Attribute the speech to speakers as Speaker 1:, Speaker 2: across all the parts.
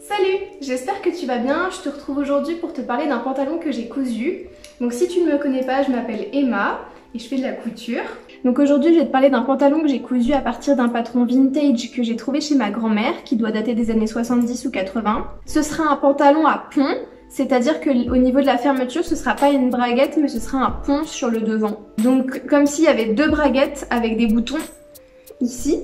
Speaker 1: Salut, j'espère que tu vas bien. Je te retrouve aujourd'hui pour te parler d'un pantalon que j'ai cousu. Donc si tu ne me connais pas, je m'appelle Emma et je fais de la couture. Donc aujourd'hui je vais te parler d'un pantalon que j'ai cousu à partir d'un patron vintage que j'ai trouvé chez ma grand-mère qui doit dater des années 70 ou 80. Ce sera un pantalon à pont, c'est-à-dire qu'au niveau de la fermeture ce sera pas une braguette mais ce sera un pont sur le devant. Donc comme s'il y avait deux braguettes avec des boutons ici,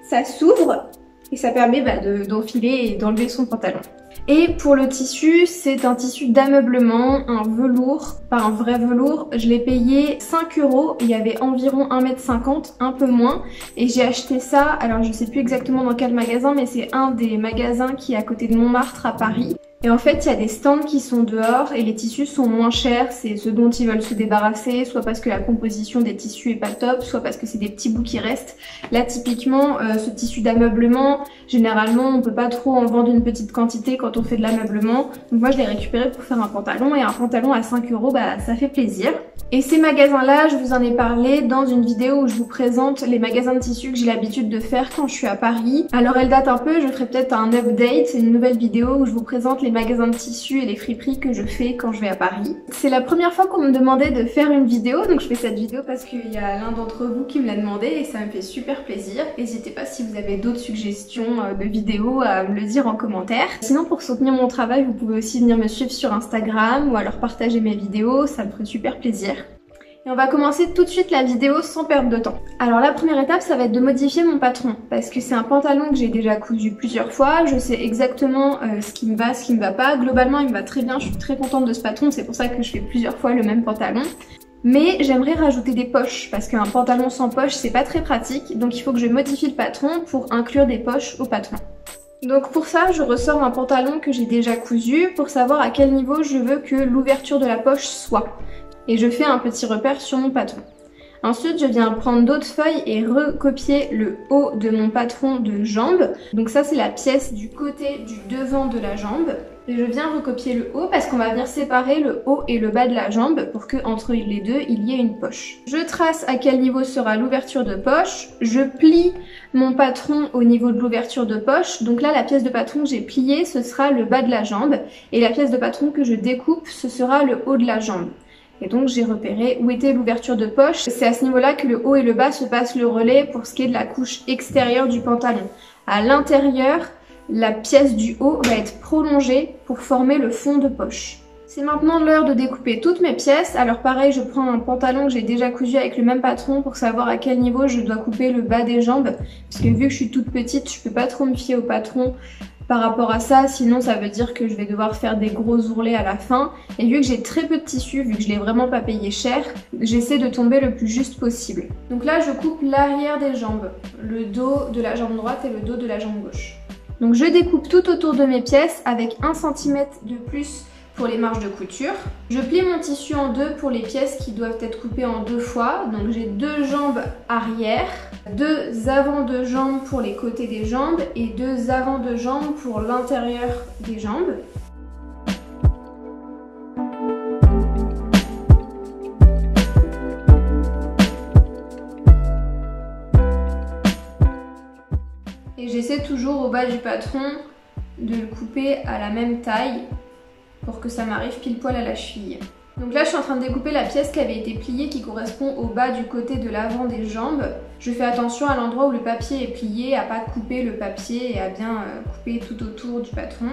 Speaker 1: ça s'ouvre et ça permet d'enfiler et d'enlever son pantalon. Et pour le tissu, c'est un tissu d'ameublement, un velours, pas un vrai velours. Je l'ai payé 5 €, il y avait environ 1,50 m, un peu moins. Et j'ai acheté ça, alors je sais plus exactement dans quel magasin, mais c'est un des magasins qui est à côté de Montmartre à Paris. Et en fait, il y a des stands qui sont dehors et les tissus sont moins chers, c'est ce dont ils veulent se débarrasser, soit parce que la composition des tissus est pas top, soit parce que c'est des petits bouts qui restent. Là, typiquement, ce tissu d'ameublement, généralement, on peut pas trop en vendre une petite quantité quand on fait de l'ameublement. Donc moi, je l'ai récupéré pour faire un pantalon et un pantalon à 5 €, ça fait plaisir. Et ces magasins-là, je vous en ai parlé dans une vidéo où je vous présente les magasins de tissus que j'ai l'habitude de faire quand je suis à Paris. Alors elle date un peu, je ferai peut-être un update, c'est une nouvelle vidéo où je vous présente les magasins de tissus et les friperies que je fais quand je vais à Paris. C'est la première fois qu'on me demandait de faire une vidéo, donc je fais cette vidéo parce qu'il y a l'un d'entre vous qui me l'a demandé et ça me fait super plaisir. N'hésitez pas si vous avez d'autres suggestions de vidéos à me le dire en commentaire. Sinon pour soutenir mon travail, vous pouvez aussi venir me suivre sur Instagram ou alors partager mes vidéos, ça me ferait super plaisir. Et on va commencer tout de suite la vidéo sans perdre de temps. Alors la première étape, ça va être de modifier mon patron parce que c'est un pantalon que j'ai déjà cousu plusieurs fois, je sais exactement ce qui me va, ce qui me va pas. Globalement il me va très bien, je suis très contente de ce patron, c'est pour ça que je fais plusieurs fois le même pantalon. Mais j'aimerais rajouter des poches parce qu'un pantalon sans poche c'est pas très pratique, donc il faut que je modifie le patron pour inclure des poches au patron. Donc pour ça, je ressors un pantalon que j'ai déjà cousu pour savoir à quel niveau je veux que l'ouverture de la poche soit. Et je fais un petit repère sur mon patron. Ensuite, je viens prendre d'autres feuilles et recopier le haut de mon patron de jambe. Donc ça, c'est la pièce du côté du devant de la jambe. Et je viens recopier le haut parce qu'on va venir séparer le haut et le bas de la jambe pour que entre les deux, il y ait une poche. Je trace à quel niveau sera l'ouverture de poche. Je plie mon patron au niveau de l'ouverture de poche. Donc là, la pièce de patron que j'ai pliée, ce sera le bas de la jambe. Et la pièce de patron que je découpe, ce sera le haut de la jambe. Et donc j'ai repéré où était l'ouverture de poche. C'est à ce niveau-là que le haut et le bas se passent le relais pour ce qui est de la couche extérieure du pantalon. À l'intérieur, la pièce du haut va être prolongée pour former le fond de poche. C'est maintenant l'heure de découper toutes mes pièces. Alors pareil, je prends un pantalon que j'ai déjà cousu avec le même patron pour savoir à quel niveau je dois couper le bas des jambes. Parce que vu que je suis toute petite, je peux pas trop me fier au patron par rapport à ça, sinon ça veut dire que je vais devoir faire des gros ourlets à la fin. Et vu que j'ai très peu de tissu, vu que je l'ai vraiment pas payé cher, j'essaie de tomber le plus juste possible. Donc là je coupe l'arrière des jambes, le dos de la jambe droite et le dos de la jambe gauche. Donc je découpe tout autour de mes pièces avec 1 cm de plus pour les marges de couture. Je plie mon tissu en deux pour les pièces qui doivent être coupées en 2 fois. Donc j'ai 2 jambes arrière, 2 avants de jambes pour les côtés des jambes et 2 avants de jambes pour l'intérieur des jambes. Et j'essaie toujours au bas du patron de le couper à la même taille pour que ça m'arrive pile poil à la cheville. Donc là je suis en train de découper la pièce qui avait été pliée qui correspond au bas du côté de l'avant des jambes. Je fais attention à l'endroit où le papier est plié, à pas couper le papier et à bien couper tout autour du patron.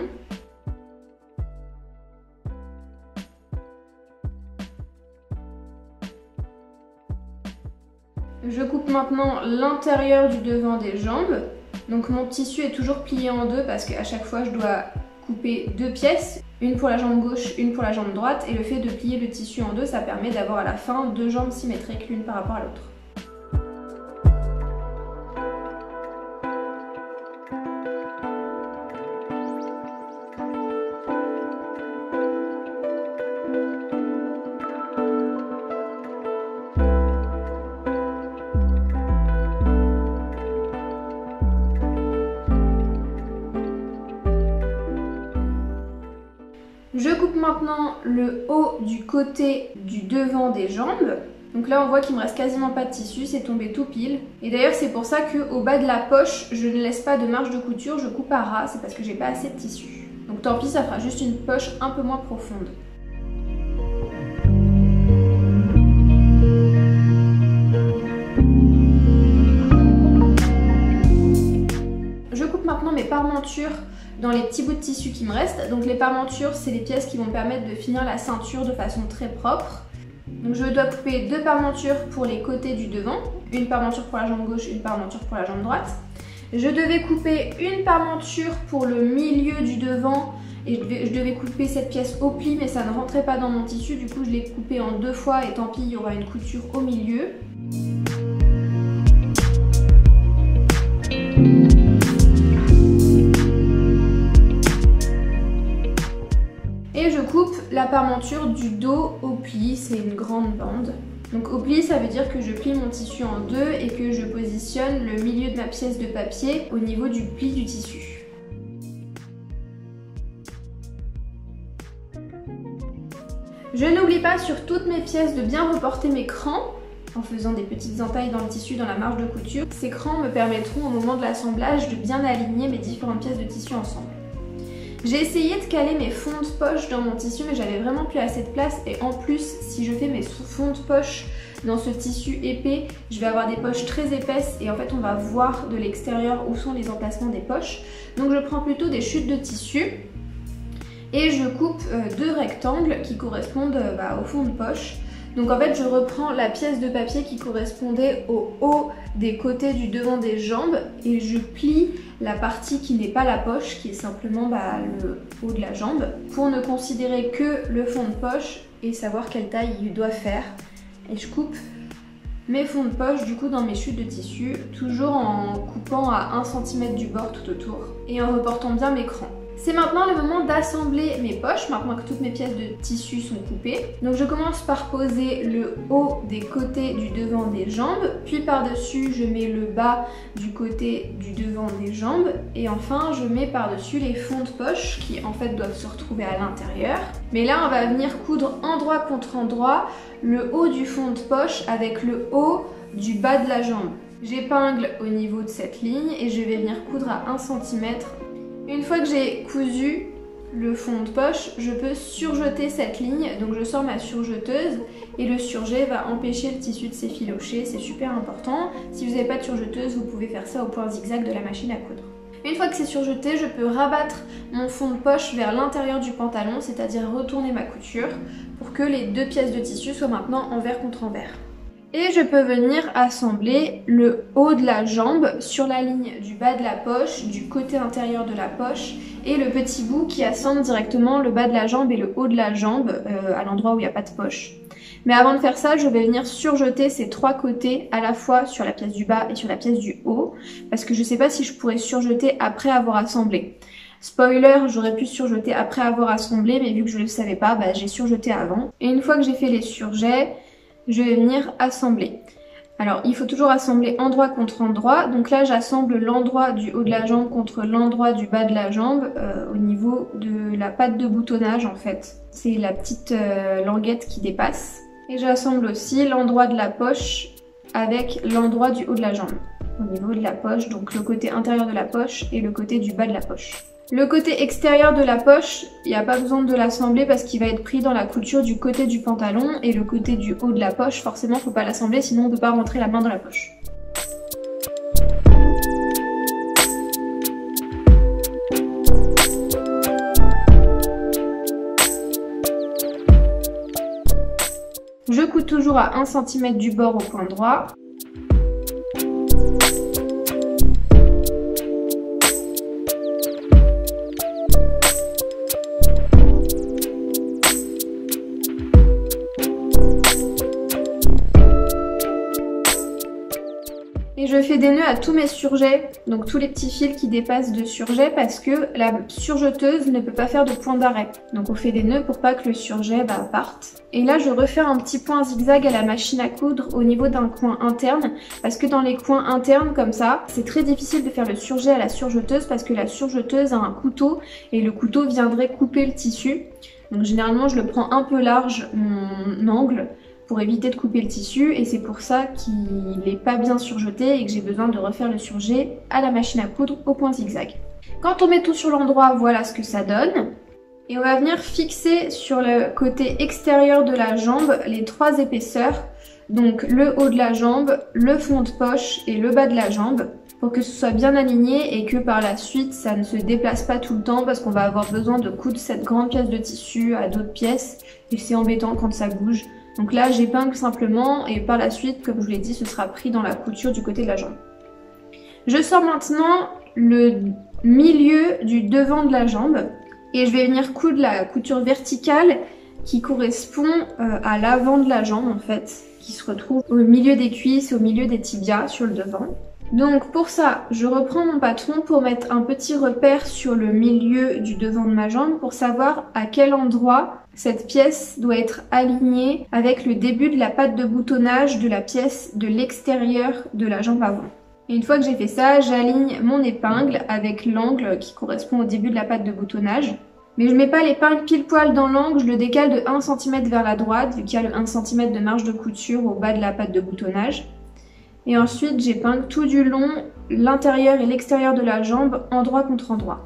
Speaker 1: Je coupe maintenant l'intérieur du devant des jambes. Donc mon tissu est toujours plié en deux parce qu'à chaque fois je dois couper 2 pièces, une pour la jambe gauche, une pour la jambe droite, et le fait de plier le tissu en deux, ça permet d'avoir à la fin 2 jambes symétriques l'une par rapport à l'autre. Je coupe maintenant le haut du côté du devant des jambes. Donc là on voit qu'il me reste quasiment pas de tissu, c'est tombé tout pile. Et d'ailleurs c'est pour ça qu'au bas de la poche, je ne laisse pas de marge de couture, je coupe à ras, c'est parce que j'ai pas assez de tissu. Donc tant pis, ça fera juste une poche un peu moins profonde. Je coupe maintenant mes parmentures dans les petits bouts de tissu qui me restent. Donc les parmentures, c'est les pièces qui vont me permettre de finir la ceinture de façon très propre. Donc je dois couper 2 parmentures pour les côtés du devant, une parmenture pour la jambe gauche, une parmenture pour la jambe droite. Je devais couper une parmenture pour le milieu du devant et je devais couper cette pièce au pli, mais ça ne rentrait pas dans mon tissu, du coup je l'ai coupé en 2 fois et tant pis, il y aura une couture au milieu. Et je coupe la parmenture du dos au pli, c'est une grande bande. Donc au pli, ça veut dire que je plie mon tissu en 2 et que je positionne le milieu de ma pièce de papier au niveau du pli du tissu. Je n'oublie pas sur toutes mes pièces de bien reporter mes crans en faisant des petites entailles dans le tissu dans la marge de couture. Ces crans me permettront au moment de l'assemblage de bien aligner mes différentes pièces de tissu ensemble. J'ai essayé de caler mes fonds de poche dans mon tissu, mais j'avais vraiment plus assez de place, et en plus si je fais mes fonds de poche dans ce tissu épais, je vais avoir des poches très épaisses et en fait on va voir de l'extérieur où sont les emplacements des poches. Donc je prends plutôt des chutes de tissu et je coupe 2 rectangles qui correspondent au fond de poche. Donc en fait je reprends la pièce de papier qui correspondait au haut des côtés du devant des jambes et je plie la partie qui n'est pas la poche, qui est simplement le haut de la jambe, pour ne considérer que le fond de poche et savoir quelle taille il doit faire. Et je coupe mes fonds de poche du coup dans mes chutes de tissu, toujours en coupant à 1 cm du bord tout autour et en reportant bien mes crans. C'est maintenant le moment d'assembler mes poches, maintenant que toutes mes pièces de tissu sont coupées. Donc je commence par poser le haut des côtés du devant des jambes, puis par-dessus je mets le bas du côté du devant des jambes, et enfin je mets par-dessus les fonds de poche qui en fait doivent se retrouver à l'intérieur. Mais là on va venir coudre endroit contre endroit le haut du fond de poche avec le haut du bas de la jambe. J'épingle au niveau de cette ligne et je vais venir coudre à 1 cm. Une fois que j'ai cousu le fond de poche, je peux surjeter cette ligne, donc je sors ma surjeteuse et le surjet va empêcher le tissu de s'effilocher, c'est super important. Si vous n'avez pas de surjeteuse, vous pouvez faire ça au point zigzag de la machine à coudre. Une fois que c'est surjeté, je peux rabattre mon fond de poche vers l'intérieur du pantalon, c'est-à-dire retourner ma couture pour que les 2 pièces de tissu soient maintenant envers contre envers. Et je peux venir assembler le haut de la jambe sur la ligne du bas de la poche, du côté intérieur de la poche, et le petit bout qui assemble directement le bas de la jambe et le haut de la jambe à l'endroit où il n'y a pas de poche. Mais avant de faire ça, je vais venir surjeter ces 3 côtés à la fois sur la pièce du bas et sur la pièce du haut, parce que je ne sais pas si je pourrais surjeter après avoir assemblé. Spoiler, j'aurais pu surjeter après avoir assemblé, mais vu que je ne le savais pas, j'ai surjeté avant. Et une fois que j'ai fait les surjets, je vais venir assembler. Alors il faut toujours assembler endroit contre endroit, donc là j'assemble l'endroit du haut de la jambe contre l'endroit du bas de la jambe au niveau de la patte de boutonnage en fait. C'est la petite languette qui dépasse. Et j'assemble aussi l'endroit de la poche avec l'endroit du haut de la jambe. Au niveau de la poche, donc le côté intérieur de la poche et le côté du bas de la poche. Le côté extérieur de la poche, il n'y a pas besoin de l'assembler parce qu'il va être pris dans la couture du côté du pantalon, et le côté du haut de la poche, forcément il ne faut pas l'assembler sinon on ne peut pas rentrer la main dans la poche. Je couds toujours à 1 cm du bord au point droit. Et je fais des nœuds à tous mes surjets, donc tous les petits fils qui dépassent de surjet, parce que la surjeteuse ne peut pas faire de point d'arrêt. Donc on fait des nœuds pour pas que le surjet parte. Et là je refais un petit point zigzag à la machine à coudre au niveau d'un coin interne, parce que dans les coins internes comme ça, c'est très difficile de faire le surjet à la surjeteuse parce que la surjeteuse a un couteau et le couteau viendrait couper le tissu. Donc généralement je le prends un peu large, mon angle, pour éviter de couper le tissu et c'est pour ça qu'il n'est pas bien surjeté et que j'ai besoin de refaire le surjet à la machine à coudre au point zigzag. Quand on met tout sur l'endroit, voilà ce que ça donne. Et on va venir fixer sur le côté extérieur de la jambe les 3 épaisseurs. Donc le haut de la jambe, le fond de poche et le bas de la jambe pour que ce soit bien aligné et que par la suite ça ne se déplace pas tout le temps parce qu'on va avoir besoin de coudre cette grande pièce de tissu à d'autres pièces et c'est embêtant quand ça bouge. Donc là j'épingle simplement et par la suite, comme je vous l'ai dit, ce sera pris dans la couture du côté de la jambe. Je sors maintenant le milieu du devant de la jambe. Et je vais venir coudre la couture verticale qui correspond à l'avant de la jambe en fait, qui se retrouve au milieu des cuisses, au milieu des tibias sur le devant. Donc pour ça, je reprends mon patron pour mettre un petit repère sur le milieu du devant de ma jambe pour savoir à quel endroit cette pièce doit être alignée avec le début de la patte de boutonnage de la pièce de l'extérieur de la jambe avant. Et une fois que j'ai fait ça, j'aligne mon épingle avec l'angle qui correspond au début de la patte de boutonnage. Mais je ne mets pas l'épingle pile poil dans l'angle, je le décale de 1 cm vers la droite, vu qu'il y a le 1 cm de marge de couture au bas de la patte de boutonnage. Et ensuite, j'épingle tout du long l'intérieur et l'extérieur de la jambe, endroit contre endroit.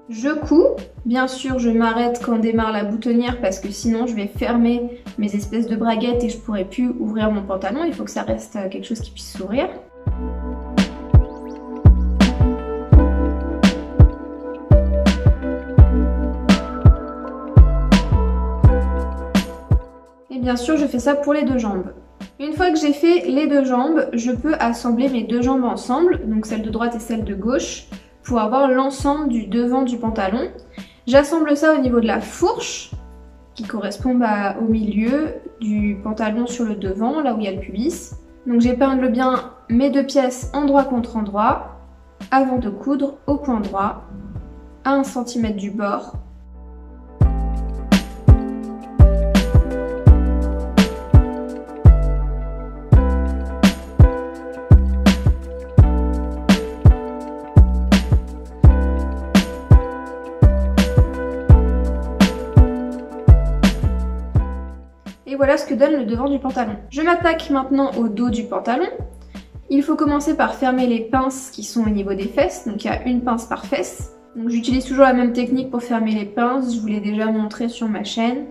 Speaker 1: Je couds, bien sûr je m'arrête quand démarre la boutonnière parce que sinon je vais fermer mes espèces de braguettes et je pourrai plus ouvrir mon pantalon, il faut que ça reste quelque chose qui puisse s'ouvrir. Et bien sûr je fais ça pour les 2 jambes. Une fois que j'ai fait les 2 jambes, je peux assembler mes 2 jambes ensemble, donc celle de droite et celle de gauche, pour avoir l'ensemble du devant du pantalon. J'assemble ça au niveau de la fourche, qui correspond au milieu du pantalon sur le devant, là où il y a le pubis. Donc j'épingle bien mes 2 pièces endroit contre endroit, avant de coudre au point droit, à 1 cm du bord. Et voilà ce que donne le devant du pantalon. Je m'attaque maintenant au dos du pantalon. Il faut commencer par fermer les pinces qui sont au niveau des fesses. Donc il y a une pince par fesse. Donc j'utilise toujours la même technique pour fermer les pinces. Je vous l'ai déjà montré sur ma chaîne.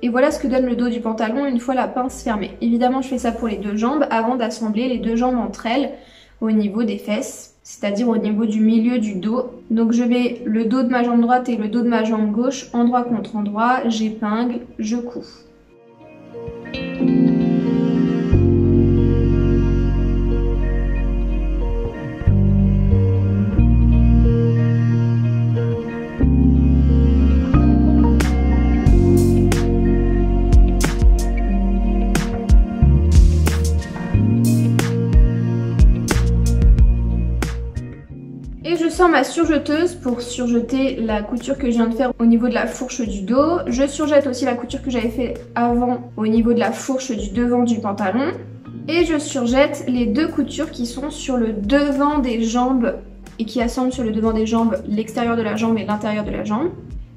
Speaker 1: Et voilà ce que donne le dos du pantalon une fois la pince fermée. Évidemment, je fais ça pour les 2 jambes avant d'assembler les 2 jambes entre elles au niveau des fesses, c'est-à-dire au niveau du milieu du dos. Donc je mets le dos de ma jambe droite et le dos de ma jambe gauche, endroit contre endroit, j'épingle, je couds. Et je sors ma surjeteuse pour surjeter la couture que je viens de faire au niveau de la fourche du dos. Je surjette aussi la couture que j'avais fait avant au niveau de la fourche du devant du pantalon. Et je surjette les 2 coutures qui sont sur le devant des jambes et qui assemblent sur le devant des jambes l'extérieur de la jambe et l'intérieur de la jambe.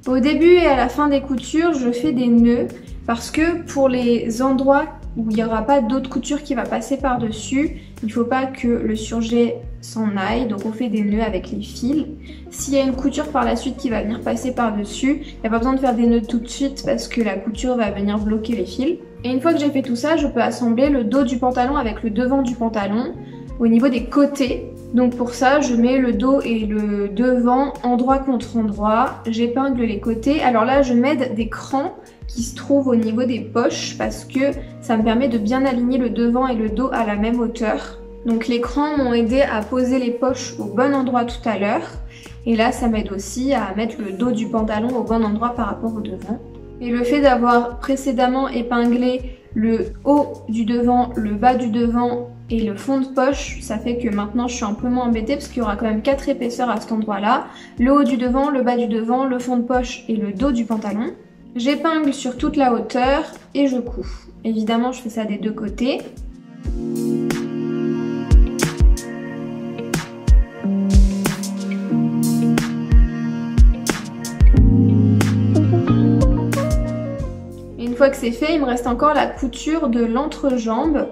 Speaker 1: Au début et à la fin des coutures, je fais des nœuds parce que pour les endroits où il n'y aura pas d'autre couture qui va passer par-dessus, il ne faut pas que le surjet s'en aille, donc on fait des nœuds avec les fils. S'il y a une couture par la suite qui va venir passer par-dessus, il n'y a pas besoin de faire des nœuds tout de suite parce que la couture va venir bloquer les fils. Et une fois que j'ai fait tout ça, je peux assembler le dos du pantalon avec le devant du pantalon au niveau des côtés. Donc pour ça, je mets le dos et le devant endroit contre endroit, j'épingle les côtés. Alors là, je m'aide des crans qui se trouvent au niveau des poches parce que ça me permet de bien aligner le devant et le dos à la même hauteur. Donc les crans m'ont aidé à poser les poches au bon endroit tout à l'heure. Et là, ça m'aide aussi à mettre le dos du pantalon au bon endroit par rapport au devant. Et le fait d'avoir précédemment épinglé le haut du devant, le bas du devant et le fond de poche, ça fait que maintenant je suis un peu moins embêtée parce qu'il y aura quand même 4 épaisseurs à cet endroit-là. Le haut du devant, le bas du devant, le fond de poche et le dos du pantalon. J'épingle sur toute la hauteur et je couds. Évidemment, je fais ça des deux côtés. Une fois que c'est fait, il me reste encore la couture de l'entrejambe,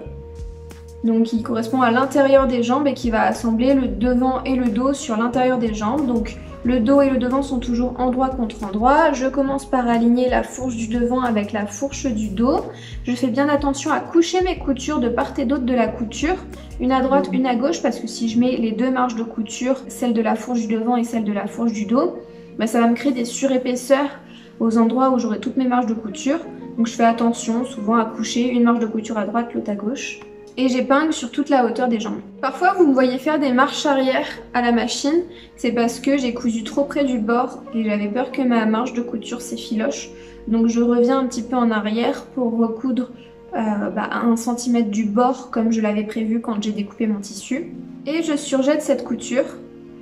Speaker 1: donc qui correspond à l'intérieur des jambes et qui va assembler le devant et le dos sur l'intérieur des jambes. Donc le dos et le devant sont toujours endroit contre endroit. Je commence par aligner la fourche du devant avec la fourche du dos. Je fais bien attention à coucher mes coutures de part et d'autre de la couture, une à droite, une à gauche, parce que si je mets les deux marges de couture, celle de la fourche du devant et celle de la fourche du dos, bah ça va me créer des surépaisseurs aux endroits où j'aurai toutes mes marges de couture. Donc je fais attention souvent à coucher une marge de couture à droite, l'autre à gauche. Et j'épingle sur toute la hauteur des jambes. Parfois vous me voyez faire des marches arrière à la machine, c'est parce que j'ai cousu trop près du bord et j'avais peur que ma marge de couture s'effiloche. Donc je reviens un petit peu en arrière pour recoudre à 1 cm du bord comme je l'avais prévu quand j'ai découpé mon tissu. Et je surjette cette couture.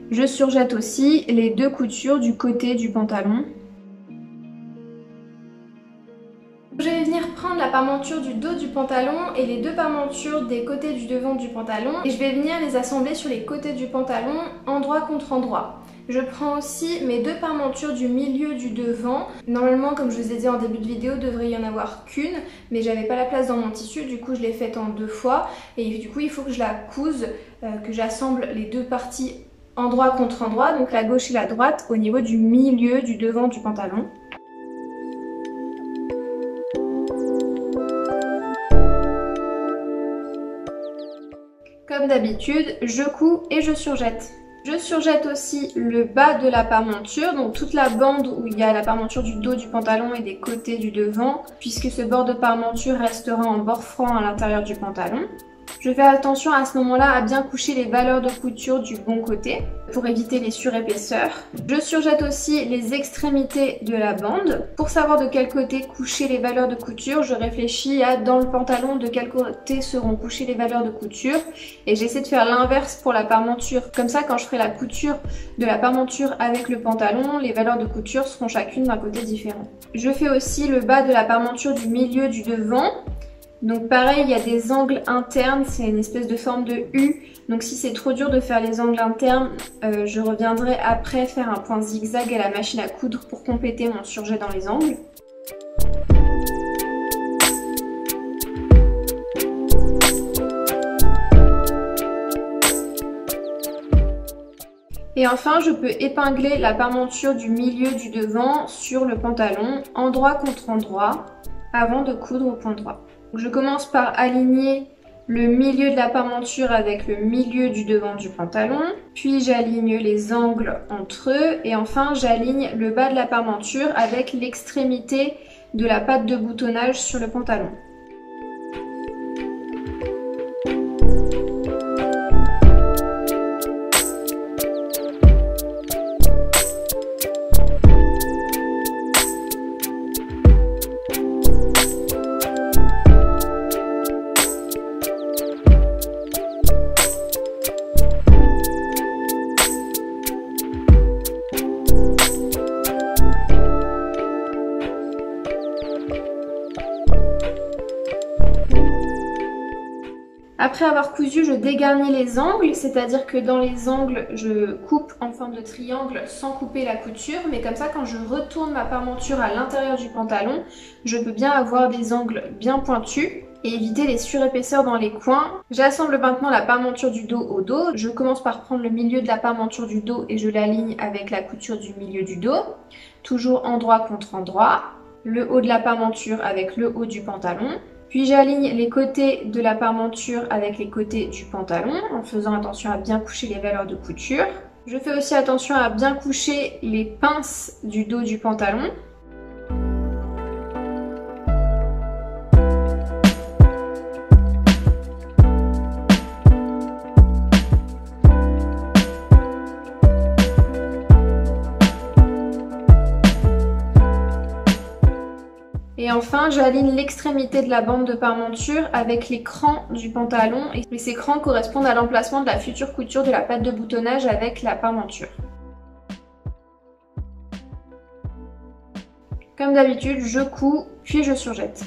Speaker 1: Je surjette aussi les deux coutures du côté du pantalon. Je vais venir prendre la parmenture du dos du pantalon et les deux parmentures des côtés du devant du pantalon et je vais venir les assembler sur les côtés du pantalon, endroit contre endroit. Je prends aussi mes deux parmentures du milieu du devant. Normalement, comme je vous ai dit en début de vidéo, il devrait y en avoir qu'une, mais j'avais pas la place dans mon tissu, du coup je l'ai faite en 2 fois et du coup il faut que je la couse, que j'assemble les deux parties endroit contre endroit, donc la gauche et la droite, au niveau du milieu du devant du pantalon. Comme d'habitude, je couds et je surjette. Je surjette aussi le bas de la parmenture, donc toute la bande où il y a la parmenture du dos du pantalon et des côtés du devant, puisque ce bord de parmenture restera en bord franc à l'intérieur du pantalon. Je fais attention à ce moment-là à bien coucher les valeurs de couture du bon côté pour éviter les surépaisseurs. Je surjette aussi les extrémités de la bande. Pour savoir de quel côté coucher les valeurs de couture, je réfléchis à dans le pantalon de quel côté seront couchées les valeurs de couture et j'essaie de faire l'inverse pour la parmenture. Comme ça, quand je ferai la couture de la parmenture avec le pantalon, les valeurs de couture seront chacune d'un côté différent. Je fais aussi le bas de la parmenture du milieu du devant. Donc pareil, il y a des angles internes, c'est une espèce de forme de U. Donc si c'est trop dur de faire les angles internes, je reviendrai après faire un point zigzag à la machine à coudre pour compléter mon surjet dans les angles. Et enfin, je peux épingler la parmenture du milieu du devant sur le pantalon, endroit contre endroit, avant de coudre au point droit. Je commence par aligner le milieu de la parmenture avec le milieu du devant du pantalon, puis j'aligne les angles entre eux et enfin j'aligne le bas de la parmenture avec l'extrémité de la patte de boutonnage sur le pantalon. Après avoir cousu, je dégarnis les angles, c'est-à-dire que dans les angles, je coupe en forme de triangle sans couper la couture, mais comme ça, quand je retourne ma parmenture à l'intérieur du pantalon, je peux bien avoir des angles bien pointus et éviter les surépaisseurs dans les coins. J'assemble maintenant la parmenture du dos au dos. Je commence par prendre le milieu de la parmenture du dos et je l'aligne avec la couture du milieu du dos, toujours endroit contre endroit, le haut de la parmenture avec le haut du pantalon. Puis j'aligne les côtés de la parmenture avec les côtés du pantalon en faisant attention à bien coucher les valeurs de couture. Je fais aussi attention à bien coucher les pinces du dos du pantalon. Et enfin, j'aligne l'extrémité de la bande de parmenture avec les crans du pantalon. Et ces crans correspondent à l'emplacement de la future couture de la patte de boutonnage avec la parmenture. Comme d'habitude, je couds, puis je surjette.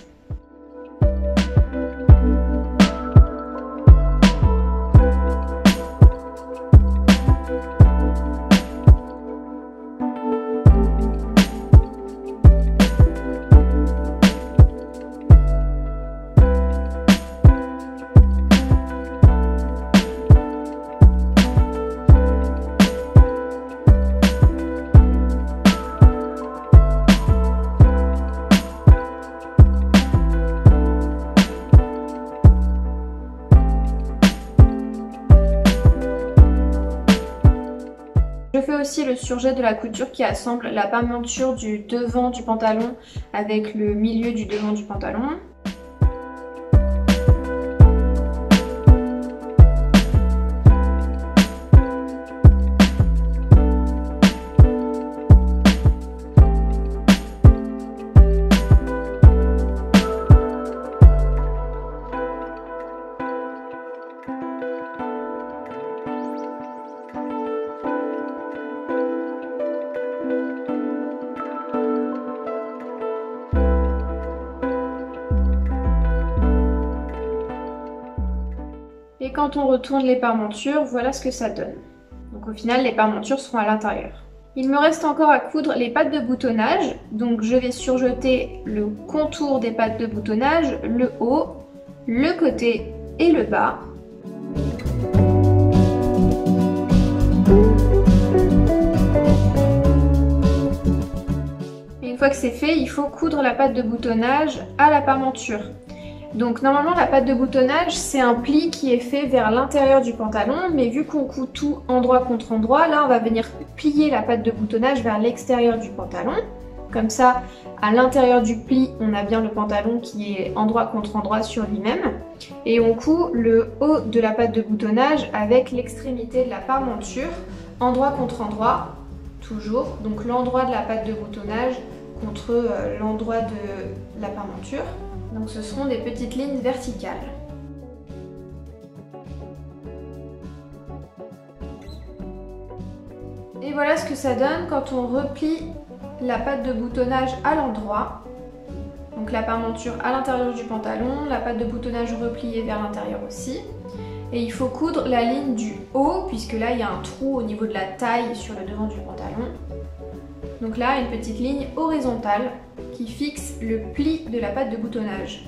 Speaker 1: Je fais aussi le surjet de la couture qui assemble la parmenture du devant du pantalon avec le milieu du devant du pantalon. Et quand on retourne les parmentures, voilà ce que ça donne. Donc au final, les parmentures seront à l'intérieur. Il me reste encore à coudre les pattes de boutonnage. Donc je vais surjeter le contour des pattes de boutonnage, le haut, le côté et le bas. Et une fois que c'est fait, il faut coudre la patte de boutonnage à la parmenture. Donc normalement la patte de boutonnage c'est un pli qui est fait vers l'intérieur du pantalon, mais vu qu'on coud tout endroit contre endroit, là on va venir plier la patte de boutonnage vers l'extérieur du pantalon. Comme ça, à l'intérieur du pli, on a bien le pantalon qui est endroit contre endroit sur lui-même. Et on coud le haut de la patte de boutonnage avec l'extrémité de la parmenture, endroit contre endroit, toujours. Donc l'endroit de la patte de boutonnage contre l'endroit de la parmenture. Donc ce seront des petites lignes verticales. Et voilà ce que ça donne quand on replie la patte de boutonnage à l'endroit. Donc la parmenture à l'intérieur du pantalon, la patte de boutonnage repliée vers l'intérieur aussi. Et il faut coudre la ligne du haut, puisque là il y a un trou au niveau de la taille sur le devant du pantalon. Donc là, une petite ligne horizontale qui fixe le pli de la patte de boutonnage.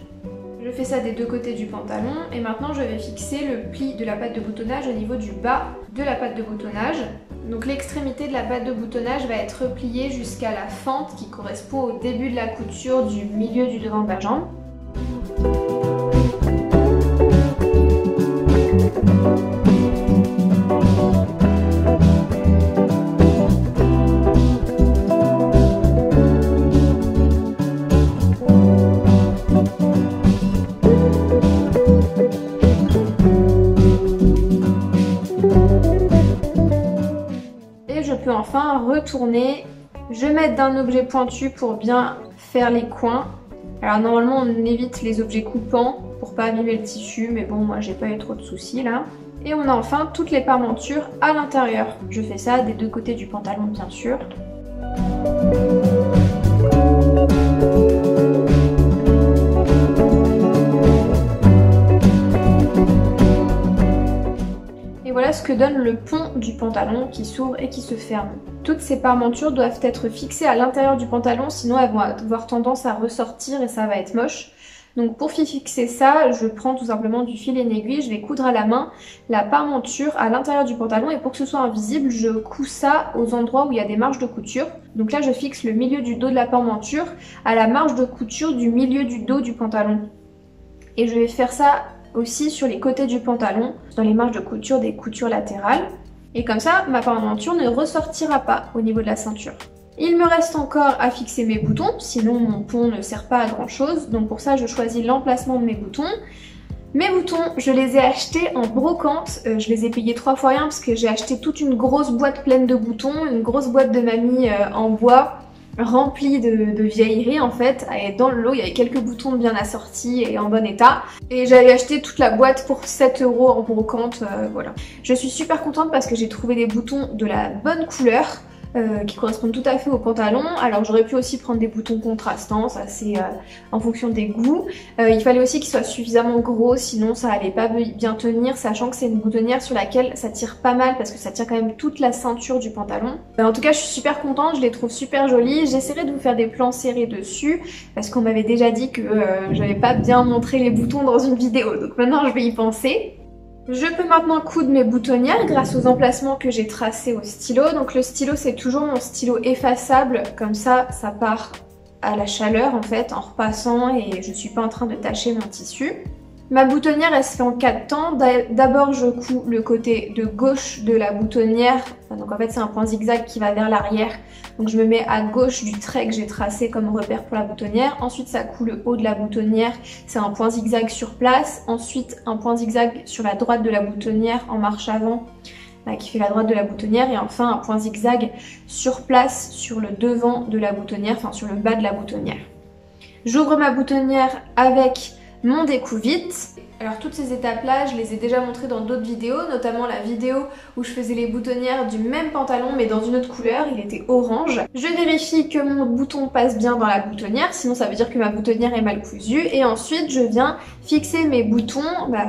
Speaker 1: Je fais ça des deux côtés du pantalon et maintenant je vais fixer le pli de la patte de boutonnage au niveau du bas de la patte de boutonnage. Donc l'extrémité de la patte de boutonnage va être repliée jusqu'à la fente qui correspond au début de la couture du milieu du devant de la jambe. Enfin retourner, je vais mettre d'un objet pointu pour bien faire les coins. Alors normalement on évite les objets coupants pour pas abîmer le tissu, mais bon moi j'ai pas eu trop de soucis là. Et on a enfin toutes les parmentures à l'intérieur. Je fais ça des deux côtés du pantalon bien sûr. Voilà ce que donne le pont du pantalon qui s'ouvre et qui se ferme. Toutes ces parmentures doivent être fixées à l'intérieur du pantalon, sinon elles vont avoir tendance à ressortir et ça va être moche. Donc pour fixer ça, je prends tout simplement du fil et une aiguille, je vais coudre à la main la parmenture à l'intérieur du pantalon et pour que ce soit invisible, je couds ça aux endroits où il y a des marges de couture. Donc là je fixe le milieu du dos de la parmenture à la marge de couture du milieu du dos du pantalon. Et je vais faire ça aussi sur les côtés du pantalon, dans les marges de couture des coutures latérales. Et comme ça, ma parmenture ne ressortira pas au niveau de la ceinture. Il me reste encore à fixer mes boutons, sinon mon pont ne sert pas à grand chose. Donc pour ça, je choisis l'emplacement de mes boutons. Mes boutons, je les ai achetés en brocante. Je les ai payés 3 fois rien parce que j'ai acheté toute une grosse boîte pleine de boutons, une grosse boîte de mamie en bois. rempli de vieilleries en fait. Et dans le lot il y avait quelques boutons bien assortis et en bon état. Et j'avais acheté toute la boîte pour 7 € en brocante, voilà. Je suis super contente parce que j'ai trouvé des boutons de la bonne couleur. Qui correspondent tout à fait au pantalon. Alors j'aurais pu aussi prendre des boutons contrastants, ça c'est en fonction des goûts. Il fallait aussi qu'ils soient suffisamment gros, sinon ça allait pas bien tenir, sachant que c'est une boutonnière sur laquelle ça tire pas mal parce que ça tient quand même toute la ceinture du pantalon. En tout cas je suis super contente, je les trouve super jolies. J'essaierai de vous faire des plans serrés dessus parce qu'on m'avait déjà dit que j'avais pas bien montré les boutons dans une vidéo, donc maintenant je vais y penser. Je peux maintenant coudre mes boutonnières grâce aux emplacements que j'ai tracés au stylo. Donc le stylo c'est toujours mon stylo effaçable, comme ça part à la chaleur en fait en repassant et je suis pas en train de tacher mon tissu. Ma boutonnière elle se fait en 4 temps. D'abord je couds le côté de gauche de la boutonnière, donc en fait c'est un point zigzag qui va vers l'arrière. Donc je me mets à gauche du trait que j'ai tracé comme repère pour la boutonnière. Ensuite ça coud le haut de la boutonnière, c'est un point zigzag sur place. Ensuite un point zigzag sur la droite de la boutonnière en marche avant, qui fait la droite de la boutonnière. Et enfin un point zigzag sur place sur le devant de la boutonnière, enfin sur le bas de la boutonnière. J'ouvre ma boutonnière avec mon découvite. Alors toutes ces étapes là je les ai déjà montrées dans d'autres vidéos, notamment la vidéo où je faisais les boutonnières du même pantalon mais dans une autre couleur, il était orange. Je vérifie que mon bouton passe bien dans la boutonnière, sinon ça veut dire que ma boutonnière est mal cousue. Et ensuite je viens fixer mes boutons,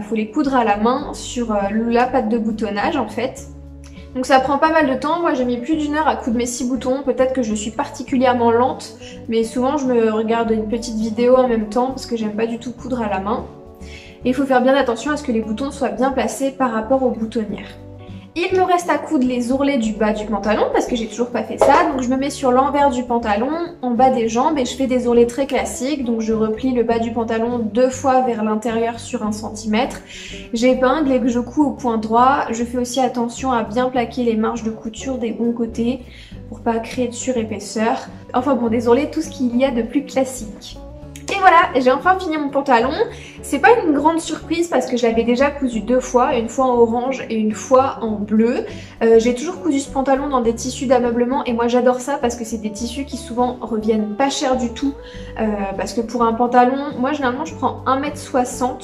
Speaker 1: faut les coudre à la main sur la patte de boutonnage en fait. Donc ça prend pas mal de temps, moi j'ai mis plus d'1 heure à coudre mes 6 boutons, peut-être que je suis particulièrement lente, mais souvent je me regarde une petite vidéo en même temps parce que j'aime pas du tout coudre à la main. Et il faut faire bien attention à ce que les boutons soient bien placés par rapport aux boutonnières. Il me reste à coudre les ourlets du bas du pantalon parce que j'ai toujours pas fait ça, donc je me mets sur l'envers du pantalon, en bas des jambes et je fais des ourlets très classiques. Donc je replie le bas du pantalon 2 fois vers l'intérieur sur 1 cm. J'épingle et que je couds au point droit. Je fais aussi attention à bien plaquer les marges de couture des bons côtés pour pas créer de surépaisseur. Enfin bon, des ourlets, tout ce qu'il y a de plus classique. Et voilà, j'ai enfin fini mon pantalon. C'est pas une grande surprise parce que je l'avais déjà cousu 2 fois, une fois en orange et une fois en bleu. J'ai toujours cousu ce pantalon dans des tissus d'ameublement et moi j'adore ça parce que c'est des tissus qui souvent reviennent pas cher du tout. Parce que pour un pantalon, moi généralement je prends 1,60 m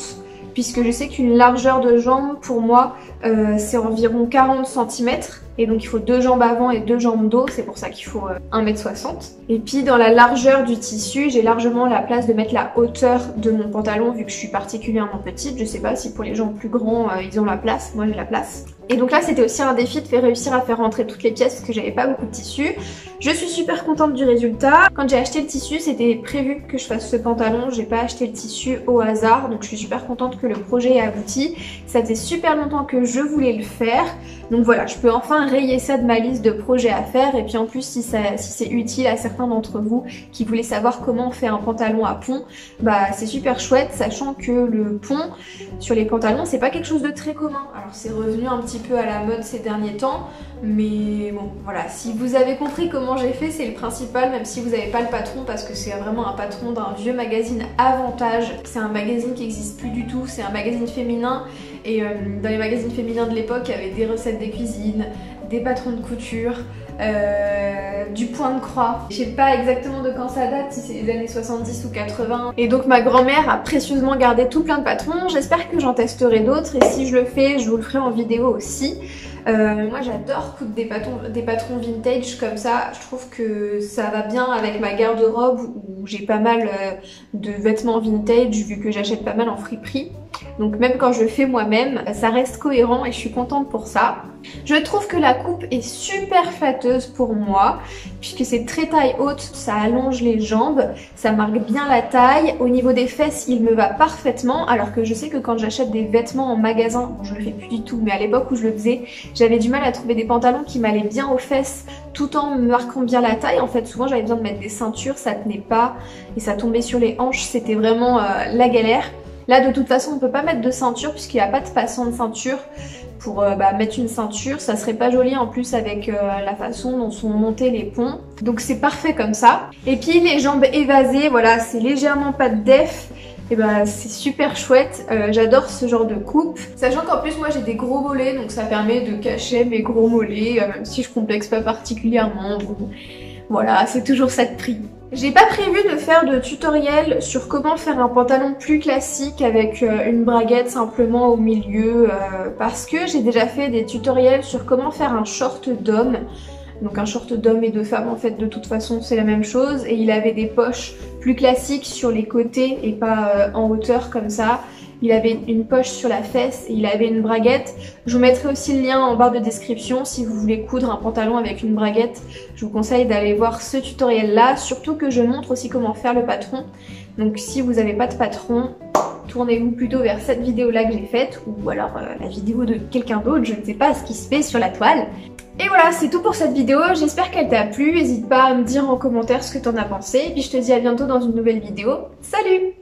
Speaker 1: puisque je sais qu'une largeur de jambe pour moi c'est environ 40 cm. Et donc il faut 2 jambes avant et 2 jambes dos, c'est pour ça qu'il faut 1,60 m. Et puis dans la largeur du tissu, j'ai largement la place de mettre la hauteur de mon pantalon vu que je suis particulièrement petite. Je sais pas si pour les gens plus grands ils ont la place, moi j'ai la place. Et donc là c'était aussi un défi de réussir à faire rentrer toutes les pièces parce que j'avais pas beaucoup de tissu. Je suis super contente du résultat. Quand j'ai acheté le tissu, c'était prévu que je fasse ce pantalon, j'ai pas acheté le tissu au hasard, donc je suis super contente que le projet ait abouti. Ça faisait super longtemps que je voulais le faire, donc voilà, je peux enfin rayer ça de ma liste de projets à faire. Et puis en plus si c'est utile à certains d'entre vous qui voulaient savoir comment on fait un pantalon à pont, c'est super chouette, sachant que le pont sur les pantalons c'est pas quelque chose de très commun. Alors c'est revenu un petit peu à la mode ces derniers temps, mais bon voilà, si vous avez compris comment j'ai fait, c'est le principal, même si vous n'avez pas le patron, parce que c'est vraiment un patron d'un vieux magazine Avantage. C'est un magazine qui n'existe plus du tout, c'est un magazine féminin. Et dans les magazines féminins de l'époque, il y avait des recettes de cuisine, des patrons de couture, du point de croix. Je sais pas exactement de quand ça date, si c'est les années 70 ou 80. Et donc ma grand-mère a précieusement gardé tout plein de patrons. J'espère que j'en testerai d'autres et si je le fais, je vous le ferai en vidéo aussi. Moi j'adore coudre des patrons vintage comme ça, je trouve que ça va bien avec ma garde-robe où j'ai pas mal de vêtements vintage vu que j'achète pas mal en friperie. Donc même quand je le fais moi-même, ça reste cohérent et je suis contente pour ça. Je trouve que la coupe est super flatteuse pour moi puisque c'est très taille haute, ça allonge les jambes, ça marque bien la taille. Au niveau des fesses, il me va parfaitement, alors que je sais que quand j'achète des vêtements en magasin, bon, je le fais plus du tout, mais à l'époque où je le faisais, j'avais du mal à trouver des pantalons qui m'allaient bien aux fesses tout en me marquant bien la taille. En fait souvent j'avais besoin de mettre des ceintures, ça tenait pas et ça tombait sur les hanches, c'était vraiment la galère. Là de toute façon on peut pas mettre de ceinture puisqu'il n'y a pas de passant de ceinture pour mettre une ceinture, ça serait pas joli en plus avec la façon dont sont montés les ponts. Donc c'est parfait comme ça. Et puis les jambes évasées, voilà, c'est légèrement pas de def. Et c'est super chouette, j'adore ce genre de coupe. Sachant qu'en plus moi j'ai des gros mollets, donc ça permet de cacher mes gros mollets, même si je complexe pas particulièrement. Bon. Voilà, c'est toujours ça de prix. J'ai pas prévu de faire de tutoriel sur comment faire un pantalon plus classique avec une braguette simplement au milieu parce que j'ai déjà fait des tutoriels sur comment faire un short d'homme. Donc un short d'homme et de femme en fait de toute façon c'est la même chose et il avait des poches plus classiques sur les côtés et pas en hauteur comme ça. Il avait une poche sur la fesse et il avait une braguette. Je vous mettrai aussi le lien en barre de description si vous voulez coudre un pantalon avec une braguette. Je vous conseille d'aller voir ce tutoriel là, surtout que je montre aussi comment faire le patron. Donc si vous n'avez pas de patron, tournez-vous plutôt vers cette vidéo là que j'ai faite ou alors la vidéo de quelqu'un d'autre, je ne sais pas ce qui se fait sur la toile. Et voilà, c'est tout pour cette vidéo, j'espère qu'elle t'a plu, n'hésite pas à me dire en commentaire ce que t'en as pensé, et puis je te dis à bientôt dans une nouvelle vidéo. Salut!